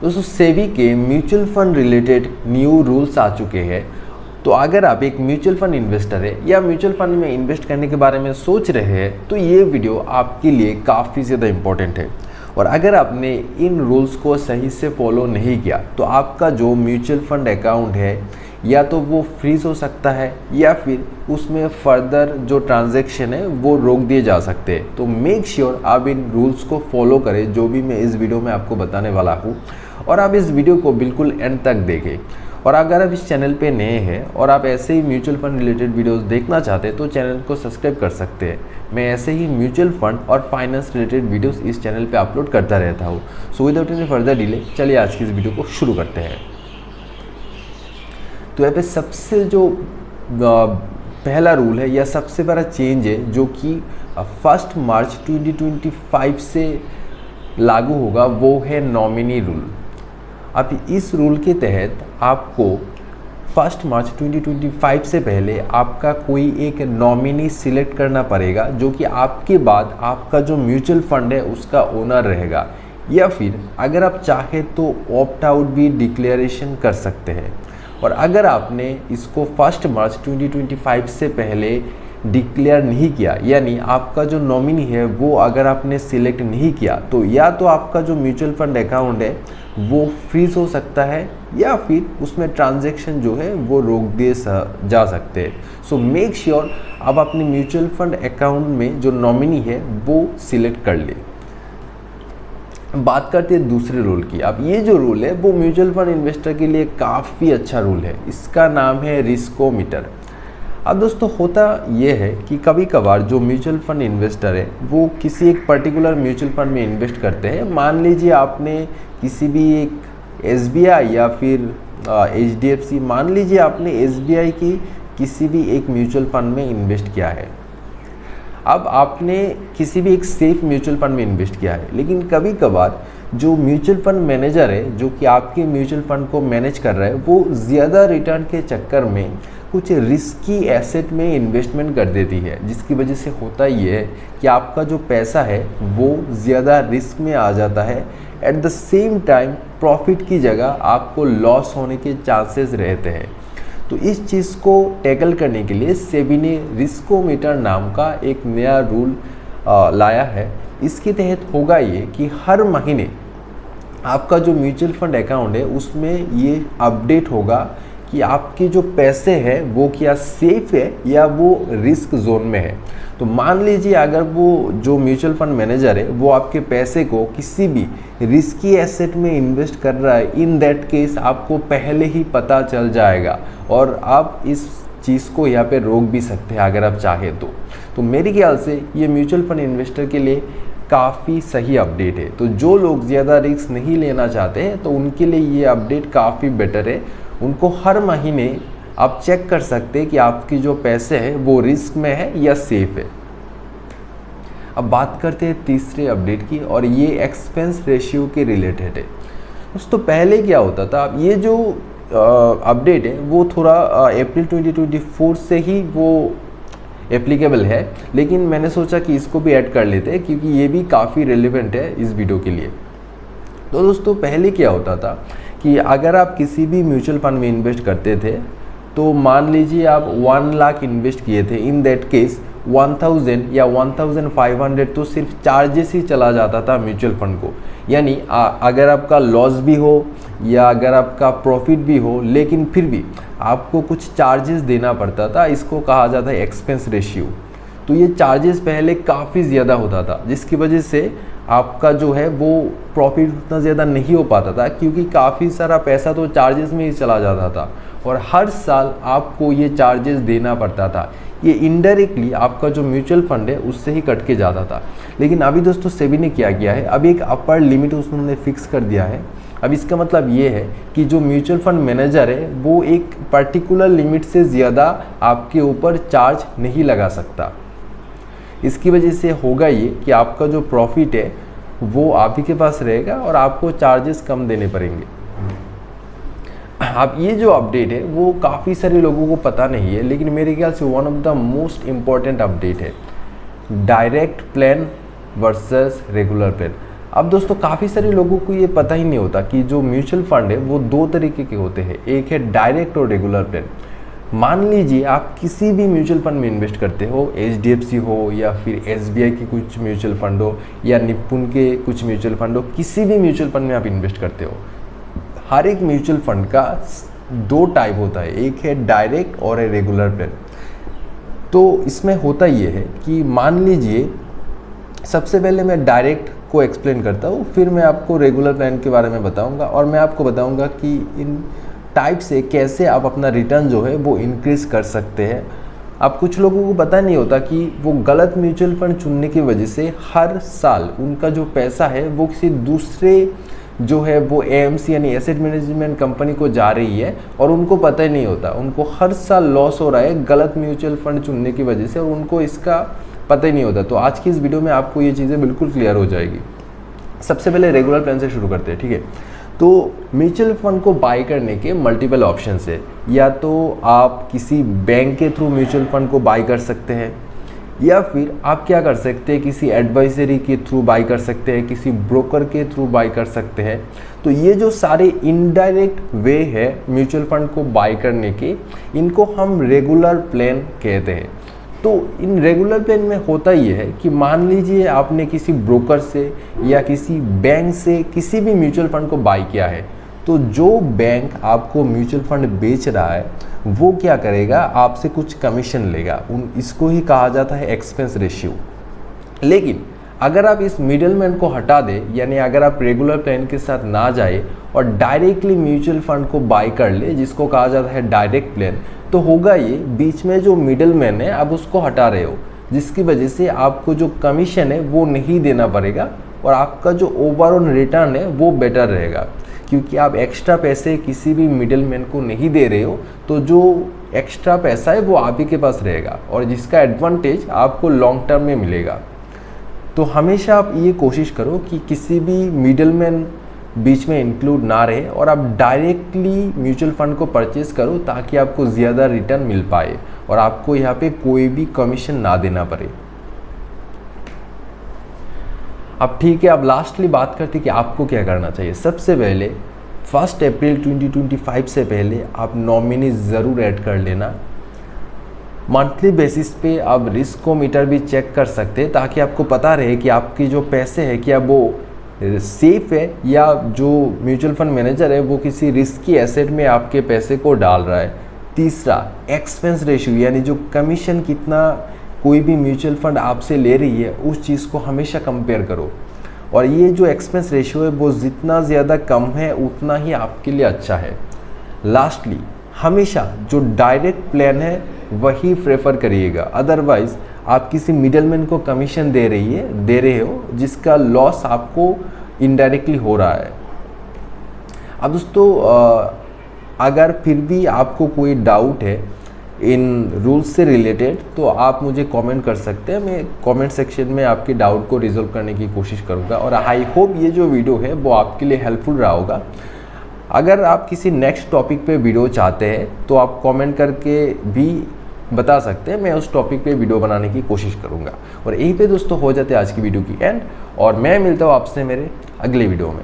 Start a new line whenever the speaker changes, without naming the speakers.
दोस्तों सेबी के mutual fund related new rules आ चुके हैं। तो अगर आप एक म्यूचुअल फंड इन्वेस्टर है या म्यूचुअल फंड में इन्वेस्ट करने के बारे में सोच रहे हैं तो ये वीडियो आपके लिए काफ़ी ज़्यादा इम्पोर्टेंट है। और अगर आपने इन रूल्स को सही से फॉलो नहीं किया तो आपका जो म्यूचुअल फंड अकाउंट है या तो वो फ्रीज हो सकता है या फिर उसमें फर्दर जो ट्रांजैक्शन है वो रोक दिए जा सकते हैं। तो मेक श्योर आप इन रूल्स को फॉलो करें जो भी मैं इस वीडियो में आपको बताने वाला हूँ, और आप इस वीडियो को बिल्कुल एंड तक देखें। और अगर आप इस चैनल पे नए हैं और आप ऐसे ही म्यूचुअल फंड रिलेटेड वीडियोस देखना चाहते हैं तो चैनल को सब्सक्राइब कर सकते हैं। मैं ऐसे ही म्यूचुअल फंड और फाइनेंस रिलेटेड वीडियोस इस चैनल पे अपलोड करता रहता हूँ। So without any further delay चलिए आज की इस वीडियो को शुरू करते हैं। तो यहाँ पे सबसे जो पहला रूल है या सबसे बड़ा चेंज है जो कि 1 मार्च 2025 से लागू होगा वो है नॉमिनी रूल। अब इस रूल के तहत आपको 1 मार्च 2025 से पहले आपका कोई एक नॉमिनी सिलेक्ट करना पड़ेगा जो कि आपके बाद आपका जो म्यूचुअल फंड है उसका ओनर रहेगा, या फिर अगर आप चाहे तो ऑप्ट आउट भी डिक्लेरेशन कर सकते हैं। और अगर आपने इसको 1 मार्च 2025 से पहले डिक्लेयर नहीं किया, यानी आपका जो नॉमिनी है वो अगर आपने सिलेक्ट नहीं किया, तो या तो आपका जो म्यूचुअल फंड अकाउंट है वो फ्रीज हो सकता है या फिर उसमें ट्रांजैक्शन जो है वो रोक दिए जा सकते हैं। सो मेक श्योर आप अपने म्यूचुअल फंड अकाउंट में जो नॉमिनी है वो सिलेक्ट कर ले। बात करते हैं दूसरे रूल की। अब ये जो रूल है वो म्यूचुअल फंड इन्वेस्टर के लिए काफ़ी अच्छा रूल है। इसका नाम है रिस्कोमीटर। अब दोस्तों होता ये है कि कभी कभार जो म्यूचुअल फंड इन्वेस्टर है वो किसी एक पर्टिकुलर म्यूचुअल फंड में इन्वेस्ट करते हैं। मान लीजिए आपने किसी भी एक SBI या फिर HDFC, मान लीजिए आपने SBI की किसी भी एक म्यूचुअल फंड में इन्वेस्ट किया है। अब आपने किसी भी एक सेफ म्यूचुअल फंड में इन्वेस्ट किया है, लेकिन कभी कभार जो म्यूचुअल फंड मैनेजर है जो कि आपके म्यूचुअल फंड को मैनेज कर रहा है वो ज़्यादा रिटर्न के चक्कर में कुछ रिस्की एसेट में इन्वेस्टमेंट कर देती है, जिसकी वजह से होता ये है कि आपका जो पैसा है वो ज़्यादा रिस्क में आ जाता है। At the same time profit की जगह आपको लॉस होने के चांसेस रहते हैं। तो इस चीज़ को टैकल करने के लिए सेबी ने रिस्कोमीटर नाम का एक नया रूल लाया है। इसके तहत होगा ये कि हर महीने आपका जो म्यूचुअल फंड अकाउंट है उसमें ये अपडेट होगा कि आपके जो पैसे हैं वो क्या सेफ है या वो रिस्क जोन में है। तो मान लीजिए अगर वो जो म्यूचुअल फंड मैनेजर है वो आपके पैसे को किसी भी रिस्की एसेट में इन्वेस्ट कर रहा है, इन दैट केस आपको पहले ही पता चल जाएगा और आप इस चीज़ को यहाँ पे रोक भी सकते हैं अगर आप चाहें तो मेरे ख्याल से ये म्यूचुअल फंड इन्वेस्टर के लिए काफ़ी सही अपडेट है। तो जो लोग ज़्यादा रिस्क नहीं लेना चाहते हैं तो उनके लिए ये अपडेट काफ़ी बेटर है। उनको हर महीने आप चेक कर सकते हैं कि आपकी जो पैसे हैं वो रिस्क में है या सेफ है। अब बात करते हैं तीसरे अपडेट की, और ये एक्सपेंस रेशियो के रिलेटेड है। दोस्तों पहले क्या होता था, अब ये जो अपडेट है वो थोड़ा अप्रैल 2024 से ही वो एप्लीकेबल है, लेकिन मैंने सोचा कि इसको भी ऐड कर लेते हैं क्योंकि ये भी काफ़ी रेलेवेंट है इस वीडियो के लिए। तो दोस्तों पहले क्या होता था कि अगर आप किसी भी म्यूचुअल फंड में इन्वेस्ट करते थे तो मान लीजिए आप 1 लाख इन्वेस्ट किए थे, इन दैट केस 1000 या 1500 तो सिर्फ चार्जेस ही चला जाता था म्यूचुअल फंड को। यानी अगर आपका लॉस भी हो या अगर आपका प्रॉफिट भी हो, लेकिन फिर भी आपको कुछ चार्जेस देना पड़ता था। इसको कहा जाता है एक्सपेंस रेशियो। तो ये चार्जेस पहले काफ़ी ज़्यादा होता था, जिसकी वजह से आपका जो है वो प्रॉफिट उतना ज़्यादा नहीं हो पाता था क्योंकि काफ़ी सारा पैसा तो चार्जेस में ही चला जाता था और हर साल आपको ये चार्जेस देना पड़ता था। ये इनडायरेक्टली आपका जो म्यूचुअल फंड है उससे ही कट के जाता था। लेकिन अभी दोस्तों सेबी ने क्या किया है, अभी एक अपर लिमिट उन्होंने फिक्स कर दिया है। अब इसका मतलब ये है कि जो म्यूचुअल फंड मैनेजर है वो एक पर्टिकुलर लिमिट से ज़्यादा आपके ऊपर चार्ज नहीं लगा सकता। इसकी वजह से होगा ये कि आपका जो प्रॉफिट है वो आप ही के पास रहेगा और आपको चार्जेस कम देने पड़ेंगे। अब ये जो अपडेट है वो काफ़ी सारे लोगों को पता नहीं है, लेकिन मेरे ख्याल से one of the most important update है। Direct plan versus regular plan. अब दोस्तों काफ़ी सारे लोगों को ये पता ही नहीं होता कि जो म्यूचुअल फंड है वो दो तरीके के होते हैं, एक है डायरेक्ट और रेगुलर प्लान। मान लीजिए आप किसी भी म्यूचुअल फंड में इन्वेस्ट करते हो, HDFC हो या फिर SBI की कुछ म्यूचुअल फंड हो या निपुण के कुछ म्यूचुअल फंड हो, किसी भी म्यूचुअल फंड में आप इन्वेस्ट करते हो, हर एक म्यूचुअल फंड का दो टाइप होता है, एक है डायरेक्ट और है रेगुलर प्लान। तो इसमें होता ये है कि मान लीजिए सबसे पहले मैं डायरेक्ट को एक्सप्लेन करता हूँ, फिर मैं आपको रेगुलर प्लान के बारे में बताऊँगा और मैं आपको बताऊँगा कि इन टाइप से कैसे आप अपना रिटर्न जो है वो इंक्रीज़ कर सकते हैं। अब कुछ लोगों को पता नहीं होता कि वो गलत म्यूचुअल फंड चुनने की वजह से हर साल उनका जो पैसा है वो किसी दूसरे जो है वो AMC यानी एसेट मैनेजमेंट कंपनी को जा रही है और उनको पता ही नहीं होता, उनको हर साल लॉस हो रहा है गलत म्यूचुअल फंड चुनने की वजह से और उनको इसका पता ही नहीं होता। तो आज की इस वीडियो में आपको ये चीज़ें बिल्कुल क्लियर हो जाएगी। सबसे पहले रेगुलर प्लान से शुरू करते हैं, ठीक है। तो म्यूचुअल फंड को बाय करने के मल्टीपल ऑप्शंस है, या तो आप किसी बैंक के थ्रू म्यूचुअल फंड को बाय कर सकते हैं, या फिर आप क्या कर सकते हैं किसी एडवाइजरी के थ्रू बाय कर सकते हैं, किसी ब्रोकर के थ्रू बाय कर सकते हैं। तो ये जो सारे इनडायरेक्ट वे है म्यूचुअल फंड को बाय करने के, इनको हम रेगुलर प्लान कहते हैं। तो इन रेगुलर प्लान में होता ये है कि मान लीजिए आपने किसी ब्रोकर से या किसी बैंक से किसी भी म्यूचुअल फंड को बाय किया है, तो जो बैंक आपको म्यूचुअल फंड बेच रहा है वो क्या करेगा, आपसे कुछ कमीशन लेगा, इसको ही कहा जाता है एक्सपेंस रेशियो। लेकिन अगर आप इस मिडलमैन को हटा दें, यानी अगर आप रेगुलर प्लान के साथ ना जाए और डायरेक्टली म्यूचुअल फंड को बाय कर ले, जिसको कहा जाता है डायरेक्ट प्लान, तो होगा ये बीच में जो मिडलमैन है आप उसको हटा रहे हो, जिसकी वजह से आपको जो कमीशन है वो नहीं देना पड़ेगा और आपका जो ओवरऑल रिटर्न है वो बेटर रहेगा, क्योंकि आप एक्स्ट्रा पैसे किसी भी मिडलमैन को नहीं दे रहे हो। तो जो एक्स्ट्रा पैसा है वो आप ही के पास रहेगा और जिसका एडवांटेज आपको लॉन्ग टर्म में मिलेगा। तो हमेशा आप ये कोशिश करो कि किसी भी मिडलमैन बीच में इंक्लूड ना रहे और आप डायरेक्टली म्यूचुअल फंड को परचेज करो, ताकि आपको ज़्यादा रिटर्न मिल पाए और आपको यहाँ पे कोई भी कमीशन ना देना पड़े। अब ठीक है, अब लास्टली बात करते हैं कि आपको क्या करना चाहिए। सबसे पहले 1 अप्रैल 2025 से पहले आप नॉमिनी ज़रूर ऐड कर लेना। मंथली बेसिस पे आप रिस्कोमीटर भी चेक कर सकते हैं, ताकि आपको पता रहे कि आपकी जो पैसे हैं क्या वो सेफ है या जो म्यूचुअल फंड मैनेजर है वो किसी रिस्की एसेट में आपके पैसे को डाल रहा है। तीसरा, एक्सपेंस रेशियो, यानी जो कमीशन कितना कोई भी म्यूचुअल फंड आपसे ले रही है उस चीज़ को हमेशा कंपेयर करो, और ये जो एक्सपेंस रेशियो है वो जितना ज़्यादा कम है उतना ही आपके लिए अच्छा है। लास्टली, हमेशा जो डायरेक्ट प्लान है वही प्रेफर करिएगा, अदरवाइज़ आप किसी मिडलमैन को कमीशन दे रहे हो जिसका लॉस आपको इनडायरेक्टली हो रहा है। अब दोस्तों अगर फिर भी आपको कोई डाउट है इन रूल्स से रिलेटेड तो आप मुझे कमेंट कर सकते हैं, मैं कमेंट सेक्शन में आपके डाउट को रिजॉल्व करने की कोशिश करूंगा। और आई होप ये जो वीडियो है वो आपके लिए हेल्पफुल रहा होगा। अगर आप किसी नेक्स्ट टॉपिक पे वीडियो चाहते हैं तो आप कमेंट करके भी बता सकते हैं, मैं उस टॉपिक पे वीडियो बनाने की कोशिश करूंगा। और यहीं पे दोस्तों हो जाते हैं आज की वीडियो की एंड, और मैं मिलता हूँ आपसे मेरे अगले वीडियो में।